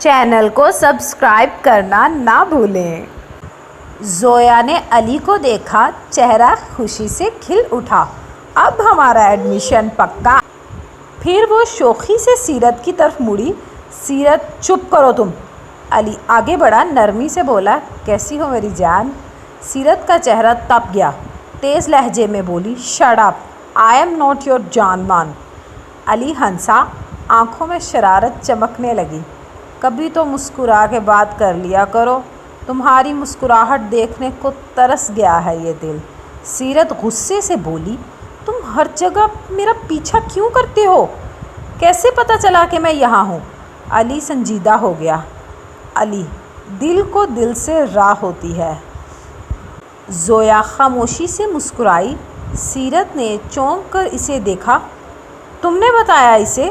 Channel کو subscribe کرنا نہ بھولیں۔ زویا نے علی کو دیکھا، چہرہ خوشی سے کھل اٹھا۔ اب ہمارا ایڈمیشن پکا۔ پھر وہ شوخی سے سیرت کی طرف مڑی۔ سیرت چپ کرو تم۔ علی آگے بڑھا، نرمی سے بولا، کیسی ہو میری جان؟ سیرت کا چہرہ تپ گیا، تیز لہجے میں بولی، shut up, I am not your جان مان۔ علی ہنسا، آنکھوں میں شرارت چمکنے لگی۔ کبھی تو مسکرا کے بات کر لیا کرو، تمہاری مسکراہٹ دیکھنے کو ترس گیا ہے یہ دل۔ سیرت غصے سے بولی، تم ہر جگہ میرا پیچھا کیوں کرتے ہو؟ کیسے پتہ چلا کہ میں یہاں ہوں؟ علی سنجیدہ ہو گیا۔ علی، دل کو دل سے راہ ہوتی ہے۔ زویا خاموشی سے مسکرائی۔ سیرت نے چونک کر اسے دیکھا، تم نے بتایا اسے؟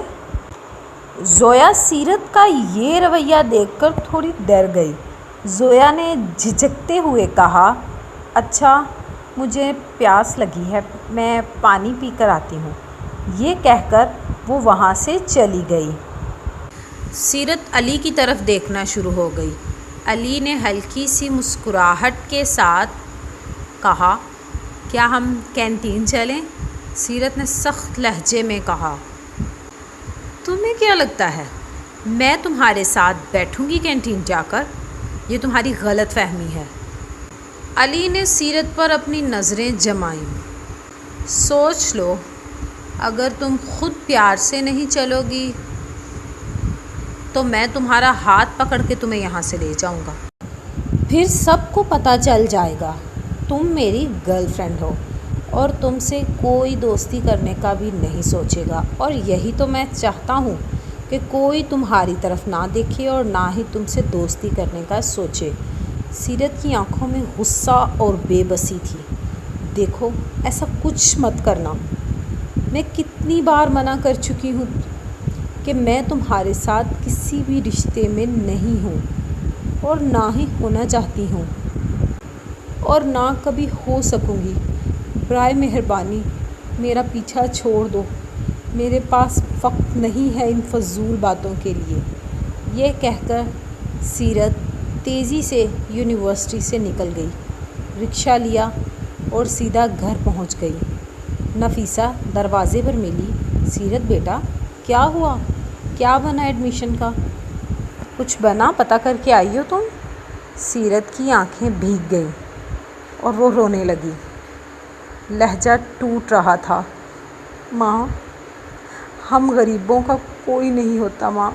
زویا سیرت کا یہ رویہ دیکھ کر تھوڑی ڈر گئی۔ زویا نے جھجکتے ہوئے کہا، اچھا، مجھے پیاس لگی ہے، میں پانی پی کر آتی ہوں۔ یہ کہہ کر وہ وہاں سے چلی گئی۔ سیرت علی کی طرف دیکھنا شروع ہو گئی۔ علی نے ہلکی سی مسکراہٹ کے ساتھ کہا، کیا ہم کینٹین چلیں؟ سیرت نے سخت لہجے میں کہا، تمہیں کیا لگتا ہے میں تمہارے ساتھ بیٹھوں گی کینٹین جا کر؟ یہ تمہاری غلط فہمی ہے۔ علی نے سیرت پر اپنی نظریں جمائیں۔ سوچ لو، اگر تم خود پیار سے نہیں چلو گی تو میں تمہارا ہاتھ پکڑ کے تمہیں یہاں سے لے جاؤں گا۔ پھر سب کو پتہ چل جائے گا تم میری گرل فرینڈ ہو، اور تم سے کوئی دوستی کرنے کا بھی نہیں سوچے گا۔ اور یہی تو میں چاہتا ہوں کہ کوئی تمہاری طرف نہ دیکھے اور نہ ہی تم سے دوستی کرنے کا سوچے۔ سیرت کی آنکھوں میں غصہ اور بے بسی تھی۔ دیکھو، ایسا کچھ مت کرنا۔ میں کتنی بار منع کر چکی ہوں کہ میں تمہارے ساتھ کسی بھی رشتے میں نہیں ہوں، اور نہ ہی ہونا چاہتی ہوں، اور نہ کبھی ہو سکوں گی۔ برائے مہربانی میرا پیچھا چھوڑ دو، میرے پاس وقت نہیں ہے ان فضول باتوں کے لیے۔ یہ کہہ کر سیرت تیزی سے یونیورسٹی سے نکل گئی، رکشہ لیا اور سیدھا گھر پہنچ گئی۔ نفیسہ دروازے پر ملی، سیرت بیٹا، کیا ہوا؟ کیا بنا ایڈمیشن کا؟ کچھ بنا پتہ کر کے آئی ہو تم؟ سیرت کی آنکھیں بھیگ گئیں اور وہ رونے لگی۔ لہجہ ٹوٹ رہا تھا، ماں، ہم غریبوں کا کوئی نہیں ہوتا ماں۔